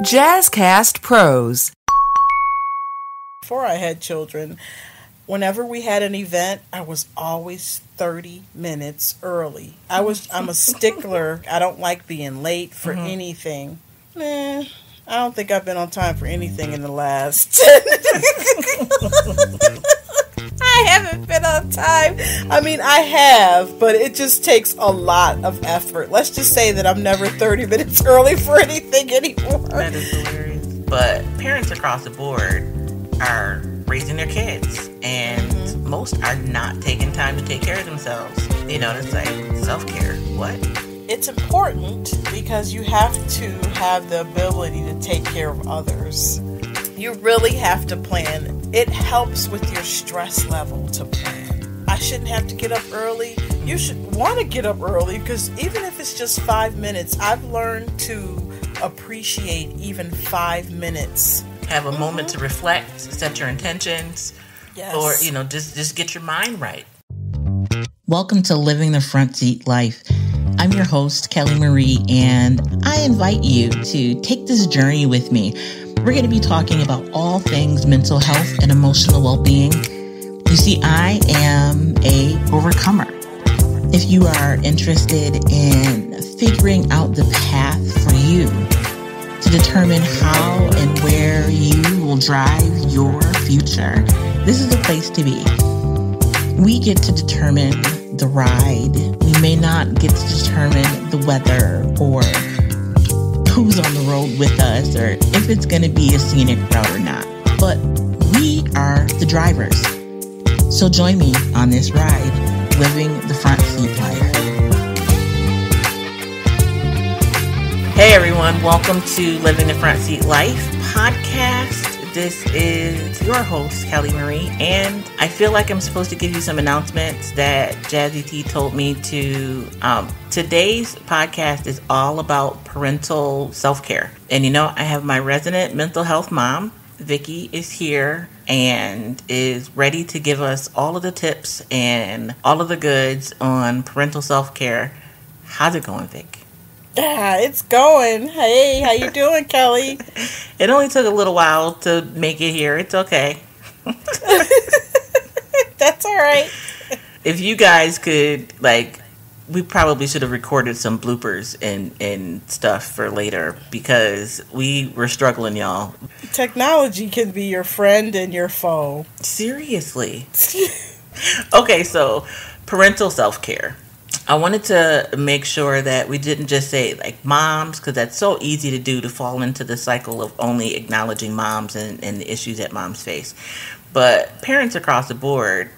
JazzCast Pros. Before I had children, whenever we had an event, I was always 30 minutes early. I'm a stickler. I don't like being late for anything. I don't think I've been on time for anything in the last I haven't been on time. I mean, I have, but it just takes a lot of effort. Let's just say that I'm never 30 minutes early for anything anymore. That is hilarious. But parents across the board are raising their kids, and most are not taking time to take care of themselves. You know, it's like self-care. What? It's important because you have to have the ability to take care of others. You really have to plan. It helps with your stress level to plan. I shouldn't have to get up early. You should want to get up early because even if it's just 5 minutes, I've learned to appreciate even 5 minutes. Have a moment to reflect, set your intentions, or, just get your mind right. Welcome to Living the Front Seat Life. I'm your host, Kelly Marie, and I invite you to take this journey with me. We're going to be talking about all things mental health and emotional well-being. You see, I am a overcomer. If you are interested in figuring out the path for you to determine how and where you will drive your future, this is the place to be. We get to determine the ride. We may not get to determine the weather or who's on the road with us or if it's going to be a scenic route or not. But we are the drivers. So join me on this ride, living the front seat life. Hey everyone, welcome to Living the Front Seat Life podcast. This is your host, Kelly Marie, and I feel like I'm supposed to give you some announcements that Jazzy T told me to. Today's podcast is all about parental self-care. And I have my resident mental health mom, Vicki, is here and is ready to give us all of the tips and all of the goods on parental self-care. How's it going, Vic? It's going. Hey, how you doing, Kelly? It only took a little while to make it here. It's okay. That's all right. If you guys could, we probably should have recorded some bloopers and stuff for later because we were struggling, y'all. Technology can be your friend and your foe. Seriously. Okay, so parental self-care. I wanted to make sure that we didn't just say moms, because that's so easy to do, to fall into the cycle of only acknowledging moms and the issues that moms face. But parents across the board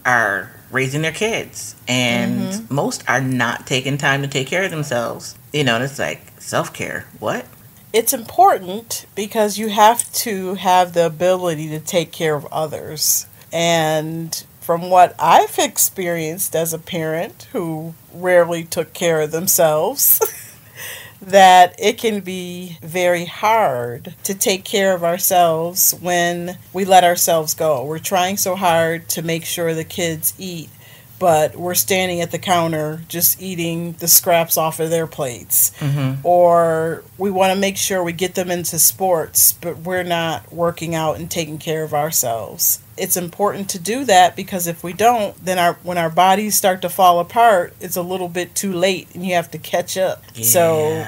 are raising their kids, and most are not taking time to take care of themselves. It's like self-care. What? It's important because you have to have the ability to take care of others. And from what I've experienced as a parent who rarely took care of themselves, that it can be very hard to take care of ourselves when we let ourselves go. We're trying so hard to make sure the kids eat, but we're standing at the counter just eating the scraps off of their plates. Or we want to make sure we get them into sports, but we're not working out and taking care of ourselves. It's important to do that because if we don't, then when our bodies start to fall apart, it's a little bit too late and you have to catch up. Yeah. So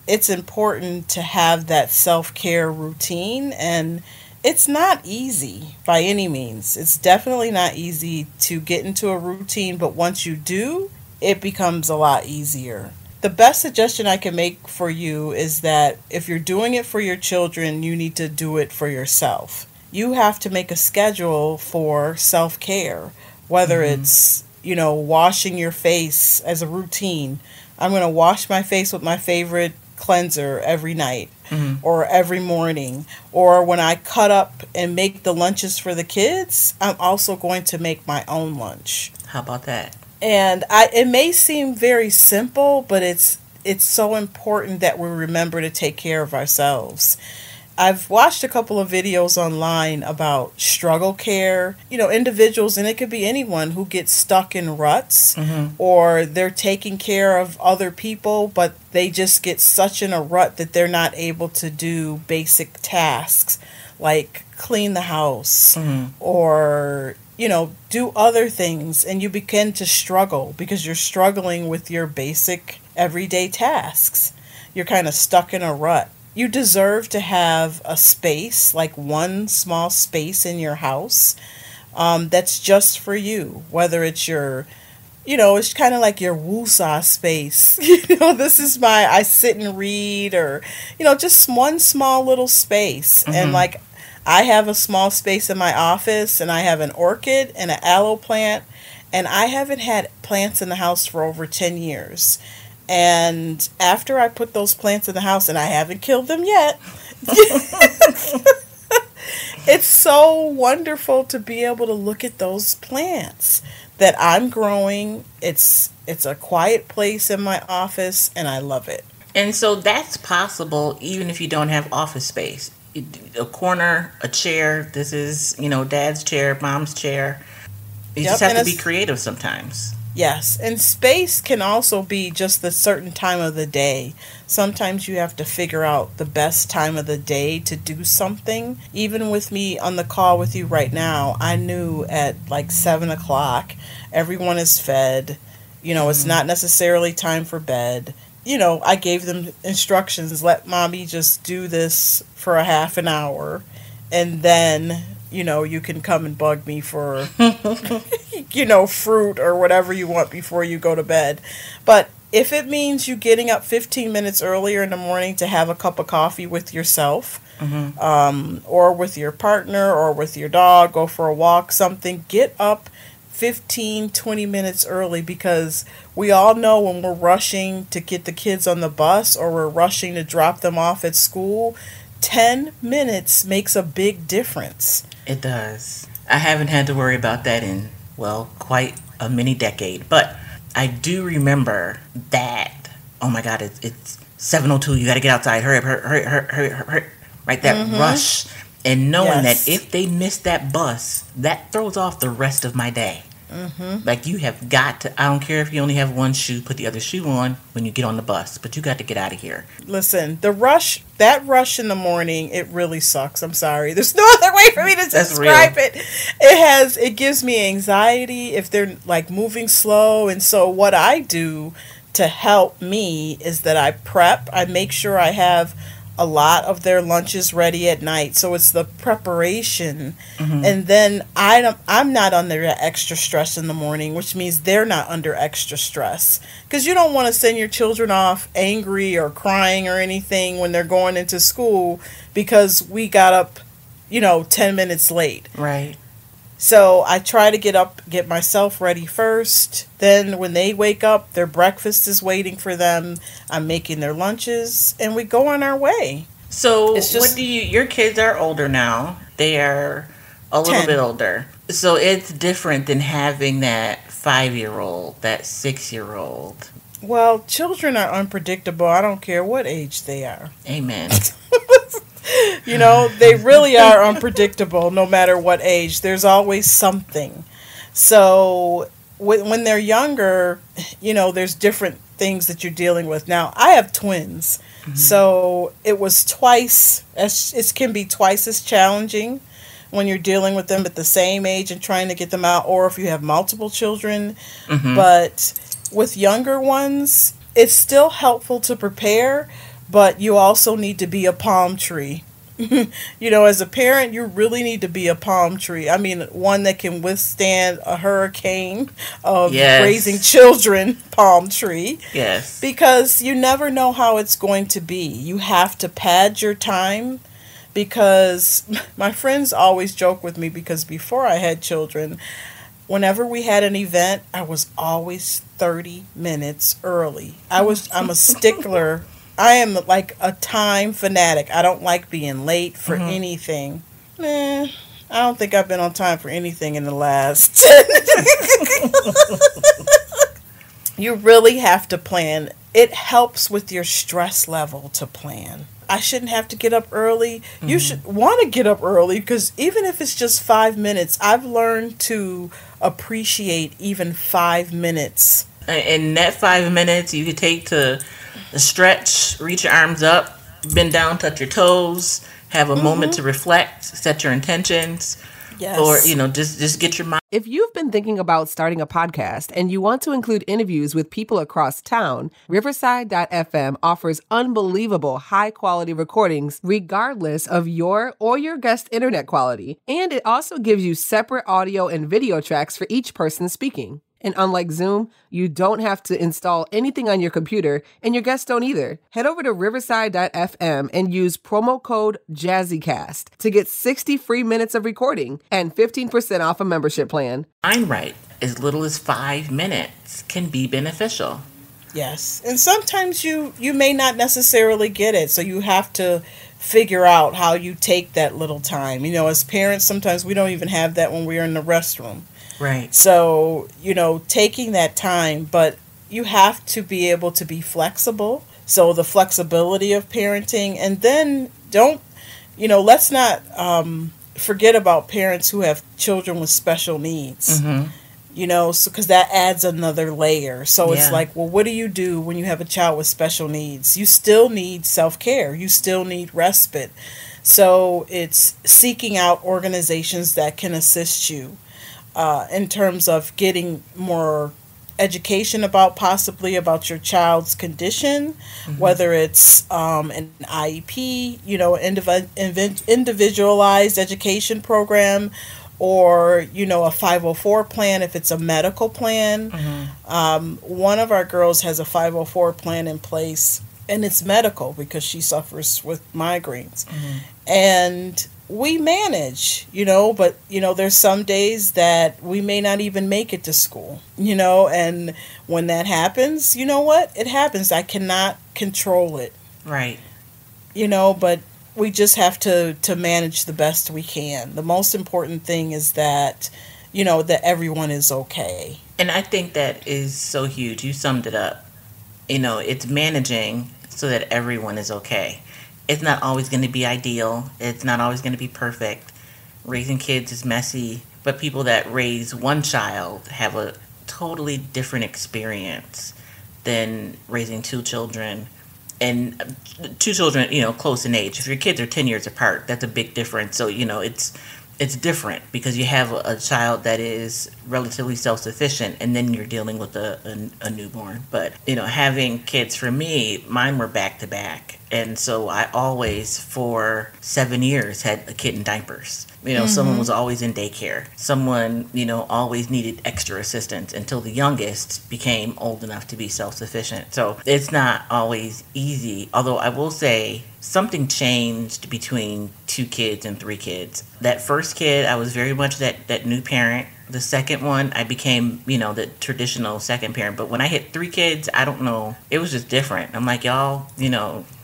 it's important to have that self-care routine, and it's not easy by any means. It's definitely not easy to get into a routine, but once you do, it becomes a lot easier. The best suggestion I can make for you is that if you're doing it for your children, you need to do it for yourself. You have to make a schedule for self-care, whether it's, washing your face as a routine. I'm going to wash my face with my favorite cleanser every night or every morning. Or when I cut up and make the lunches for the kids, I'm also going to make my own lunch. How about that? And it may seem very simple, but it's so important that we remember to take care of ourselves. I've watched a couple of videos online about struggle care, individuals, and it could be anyone who gets stuck in ruts, or they're taking care of other people, but they just get such in a rut that they're not able to do basic tasks like clean the house or, do other things, and you begin to struggle because you're struggling with your basic everyday tasks. You're kind of stuck in a rut. You deserve to have a space, like one small space in your house, that's just for you. Whether it's your, it's kind of like your woosah space. This is I sit and read, or, just one small little space. And like, I have a small space in my office, and I have an orchid and an aloe plant, and I haven't had plants in the house for over 10 years. And after I put those plants in the house, and I haven't killed them yet, it's so wonderful to be able to look at those plants that I'm growing. It's a quiet place in my office, and I love it. And so that's possible even if you don't have office space. A corner, a chair. This is, dad's chair, mom's chair. You just have to be creative sometimes. Yes, and space can also be just the certain time of the day. Sometimes you have to figure out the best time of the day to do something. Even with me on the call with you right now, I knew at like 7 o'clock, everyone is fed. It's not necessarily time for bed. I gave them instructions, let mommy just do this for a half an hour, and then you can come and bug me for, fruit or whatever you want before you go to bed. But if it means you getting up 15 minutes earlier in the morning to have a cup of coffee with yourself, or with your partner or with your dog, go for a walk, something, get up 15, 20 minutes early, because we all know when we're rushing to get the kids on the bus or we're rushing to drop them off at school, 10 minutes makes a big difference. It does. I haven't had to worry about that in, quite a mini decade. But I do remember that, oh my God, it's 7:02, you got to get outside, hurry up, hurry. Right, that rush. And knowing that if they miss that bus, that throws off the rest of my day. Like, you have got to, I don't care if you only have one shoe, put the other shoe on when you get on the bus, but you got to get out of here. Listen, that rush in the morning, it really sucks. I'm sorry. There's no other way for me to describe it. It gives me anxiety if they're like moving slow. And so what I do to help me is that I make sure I have a lot of their lunches ready at night. So it's the preparation. And then I'm not under extra stress in the morning, which means they're not under extra stress. Because you don't want to send your children off angry or crying or anything when they're going into school because we got up, 10 minutes late. Right. So I try to get myself ready first. Then when they wake up, their breakfast is waiting for them. I'm making their lunches, and we go on our way. So your kids are older now. They are a little 10. bit older. So it's different than having that 5-year-old, that 6-year-old. Well, children are unpredictable. I don't care what age they are. Amen. They really are unpredictable no matter what age. There's always something. So when they're younger, there's different things that you're dealing with. Now, I have twins. So it was it can be twice as challenging when you're dealing with them at the same age and trying to get them out, or if you have multiple children. But with younger ones, it's still helpful to prepare, but you also need to be a palm tree. As a parent, you really need to be a palm tree. I mean, one that can withstand a hurricane of raising children, palm tree. Yes. Because you never know how it's going to be. You have to pad your time, because my friends always joke with me, because before I had children, whenever we had an event, I was always 30 minutes early. I'm a stickler. I am like a time fanatic. I don't like being late for anything. I don't think I've been on time for anything in the last 10. You really have to plan. It helps with your stress level to plan. I shouldn't have to get up early. You should want to get up early, because even if it's just 5 minutes, I've learned to appreciate even 5 minutes. And that 5 minutes you could take to stretch, reach your arms up, bend down, touch your toes, have a moment to reflect, set your intentions. Yes. Or, just get your mind. If you've been thinking about starting a podcast and you want to include interviews with people across town, Riverside.fm offers unbelievable high-quality recordings regardless of your or your guest internet quality. And it also gives you separate audio and video tracks for each person speaking. And unlike Zoom, you don't have to install anything on your computer, and your guests don't either. Head over to Riverside.fm and use promo code JazzCast to get 60 free minutes of recording and 15% off a membership plan. Mind right, as little as 5 minutes can be beneficial. Yes. And sometimes you may not necessarily get it, so you have to figure out how you take that little time. As parents, sometimes we don't even have that when we're in the restroom. Right. So, taking that time, but you have to be able to be flexible. So the flexibility of parenting, and then let's not forget about parents who have children with special needs. Because that adds another layer. So it's like, well, what do you do when you have a child with special needs? You still need self-care. You still need respite. So it's seeking out organizations that can assist you in terms of getting more education about your child's condition, whether it's an IEP, individualized education program, or, a 504 plan if it's a medical plan. One of our girls has a 504 plan in place, and it's medical because she suffers with migraines. And we manage, but, there's some days that we may not even make it to school, and when that happens, it happens. I cannot control it. Right. But we just have to manage the best we can. The most important thing is that, that everyone is okay. And I think that is so huge. You summed it up. It's managing so that everyone is okay. It's not always going to be ideal. It's not always going to be perfect. Raising kids is messy. But people that raise one child have a totally different experience than raising two children. And two children, close in age. If your kids are 10 years apart, that's a big difference. So, it's different because you have a child that is relatively self-sufficient, and then you're dealing with a newborn. But, having kids, for me, mine were back-to-back. And so I always, for 7 years, had a kid in diapers. Someone was always in daycare. Someone, always needed extra assistance until the youngest became old enough to be self-sufficient. So it's not always easy. Although I will say something changed between 2 kids and 3 kids. That first kid, I was very much that new parent. The second one, I became, the traditional second parent. But when I hit 3 kids, I don't know. It was just different. I'm like, y'all,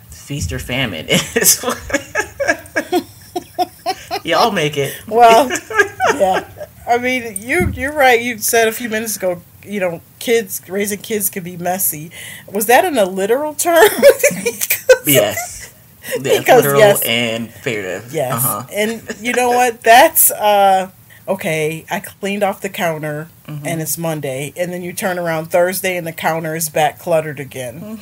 feast or famine. Y'all make it. Well, yeah. I mean, you're right. You said a few minutes ago, raising kids can be messy. Was that in a literal term? Yes. Because, literal and figurative. Yes. And you know what? That's okay. I cleaned off the counter and it's Monday, and then you turn around Thursday and the counter is back cluttered again.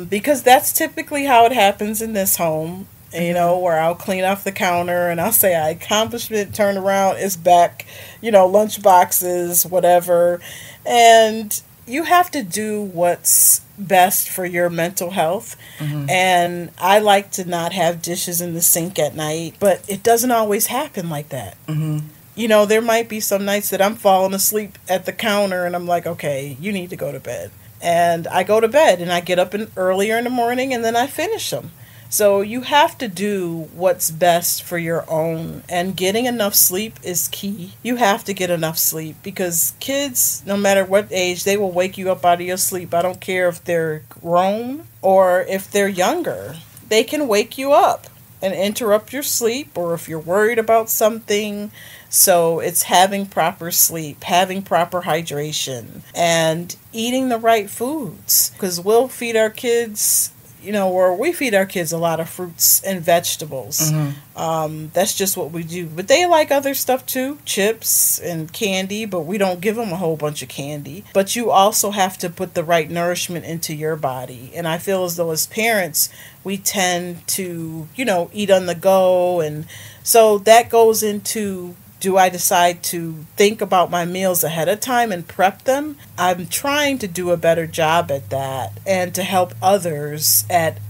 Because that's typically how it happens in this home. Where I'll clean off the counter and I'll say I accomplished it, turn around, it's back, lunch boxes, whatever. And you have to do what's best for your mental health. And I like to not have dishes in the sink at night, but it doesn't always happen like that. There might be some nights that I'm falling asleep at the counter and I'm like, okay, you need to go to bed. And I go to bed and I get up earlier in the morning and then I finish them. So you have to do what's best for your own, and getting enough sleep is key. You have to get enough sleep because kids, no matter what age, they will wake you up out of your sleep. I don't care if they're grown or if they're younger. They can wake you up and interrupt your sleep, or if you're worried about something. So it's having proper sleep, having proper hydration, and eating the right foods, because we'll feed our kids where we feed our kids a lot of fruits and vegetables. That's just what we do. But they like other stuff too, chips and candy, but we don't give them a whole bunch of candy. But you also have to put the right nourishment into your body. And I feel as though as parents, we tend to, eat on the go. And so that goes into, do I decide to think about my meals ahead of time and prep them? I'm trying to do a better job at that and to help others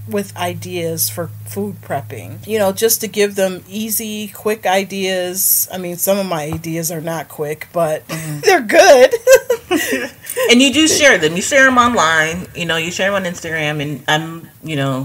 with ideas for food prepping. Just to give them easy, quick ideas. I mean, some of my ideas are not quick, but they're good. And you do share them. You share them online. You share them on Instagram. And I'm,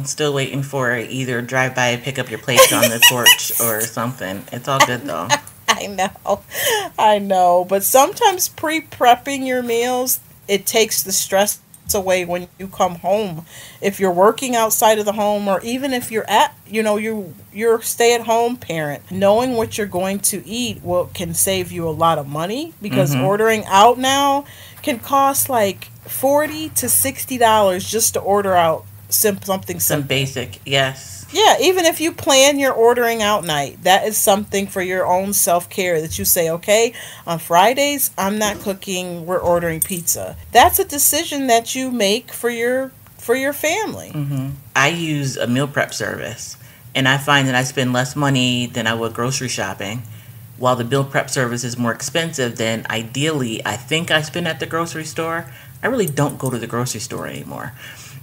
still waiting for either drive by, pick up your plates on the porch or something. It's all good, though. I know. But sometimes pre-prepping your meals, it takes the stress away when you come home. If you're working outside of the home, or even if you're you're a stay-at-home parent, knowing what you're going to eat can save you a lot of money, because ordering out now can cost like $40 to $60 just to order out something simple. Some basic, yes. Yeah, even if you plan your ordering out night, that is something for your own self-care, that you say, okay, on Fridays, I'm not cooking, we're ordering pizza. That's a decision that you make for your family. I use a meal prep service, and I find that I spend less money than I would grocery shopping. While the meal prep service is more expensive than ideally I think I spend at the grocery store, I really don't go to the grocery store anymore.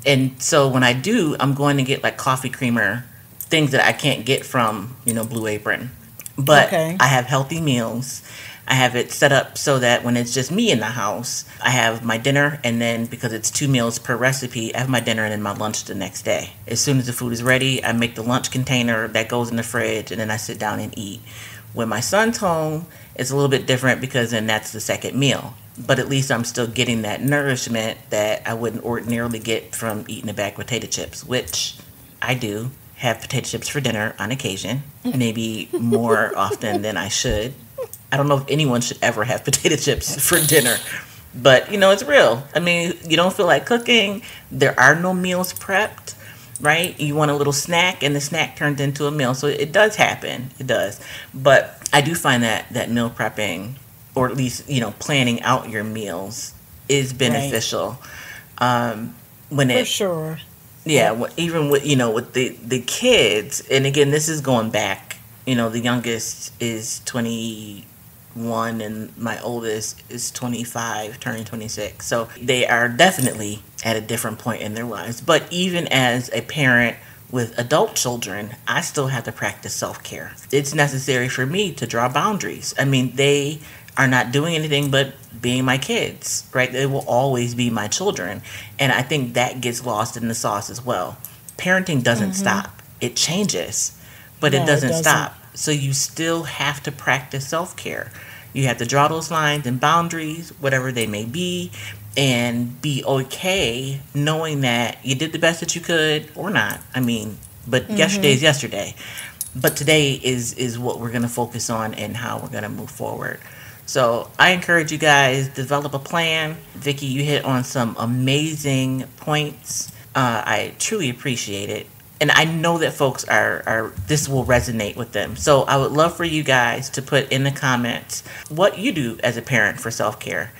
And so when I do, I'm going to get like coffee creamer, things that I can't get from, Blue Apron. But I have healthy meals. I have it set up so that when it's just me in the house, I have my dinner, and then because it's 2 meals per recipe, I have my dinner and then my lunch the next day. As soon as the food is ready, I make the lunch container that goes in the fridge, and then I sit down and eat. When my son's home, it's a little bit different, because then that's the second meal. But at least I'm still getting that nourishment that I wouldn't ordinarily get from eating a bag of potato chips, which I do have potato chips for dinner on occasion, maybe more often than I should. I don't know if anyone should ever have potato chips for dinner, but it's real. I mean, you don't feel like cooking. There are no meals prepped, right? You want a little snack, and the snack turned into a meal. So it does happen. It does. But I do find that meal prepping, or at least, planning out your meals, is beneficial. For sure. Yeah, even with, with the kids, and again, this is going back, the youngest is 21 and my oldest is 25, turning 26. So they are definitely at a different point in their lives. But even as a parent with adult children, I still have to practice self-care. It's necessary for me to draw boundaries. I mean, they are not doing anything but being my kids, right? They will always be my children. And I think that gets lost in the sauce as well. Parenting doesn't stop. It changes, but it doesn't stop. So you still have to practice self-care. You have to draw those lines and boundaries, whatever they may be, and be okay knowing that you did the best that you could, or not. I mean, but yesterday's yesterday. But today is what we're going to focus on and how we're going to move forward. So I encourage you guys, develop a plan. Vicki, you hit on some amazing points. I truly appreciate it. And I know that folks this will resonate with them. So I would love for you guys to put in the comments what you do as a parent for self-care.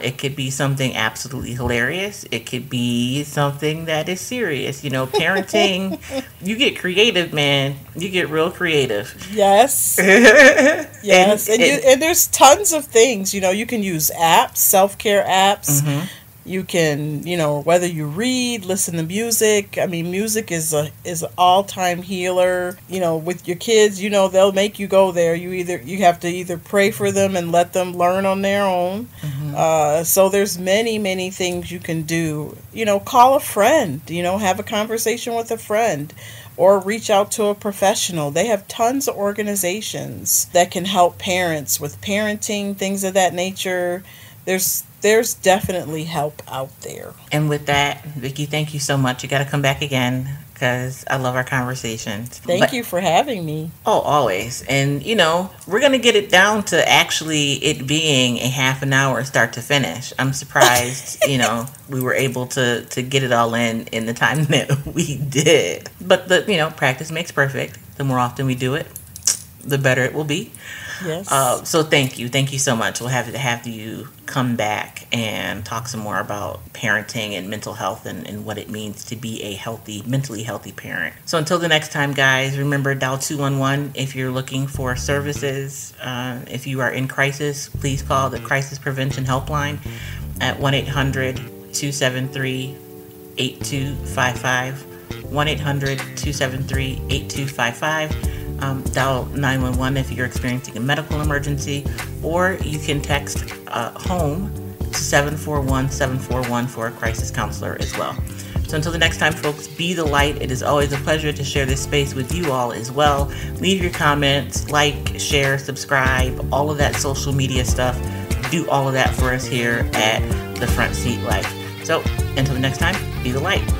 It could be something absolutely hilarious. It could be something that is serious. Parenting, you get creative, man. You get real creative. Yes. Yes. And there's tons of things. You can use apps, self-care apps. You can, whether you read, listen to music. I mean, music is an all-time healer. With your kids, they'll make you go there. You have to either pray for them and let them learn on their own. So there's many, many things you can do. Call a friend. Have a conversation with a friend, or reach out to a professional. They have tons of organizations that can help parents with parenting, things of that nature. There's definitely help out there. And with that, Vicki, thank you so much. You got to come back again, because I love our conversations. Thank you for having me. Oh, always. And, we're going to get it down to actually it being a half an hour start to finish. I'm surprised, we were able to get it all in the time that we did. But, practice makes perfect. The more often we do it, the better it will be. Yes. So thank you. Thank you so much. We'll have to have you come back and talk some more about parenting and mental health and what it means to be a mentally healthy parent. So until the next time, guys, remember dial 211 if you're looking for services. If you are in crisis, please call the Crisis Prevention Hotline at 1-800-273-8255. 1-800-273-8255. Dial 911 if you're experiencing a medical emergency, or you can text home to 741-741 for a crisis counselor as well. So until the next time, folks, be the light. It is always a pleasure to share this space with you all as well. Leave your comments, like, share, subscribe, all of that social media stuff. Do all of that for us here at The Front Seat Life. So until the next time, be the light.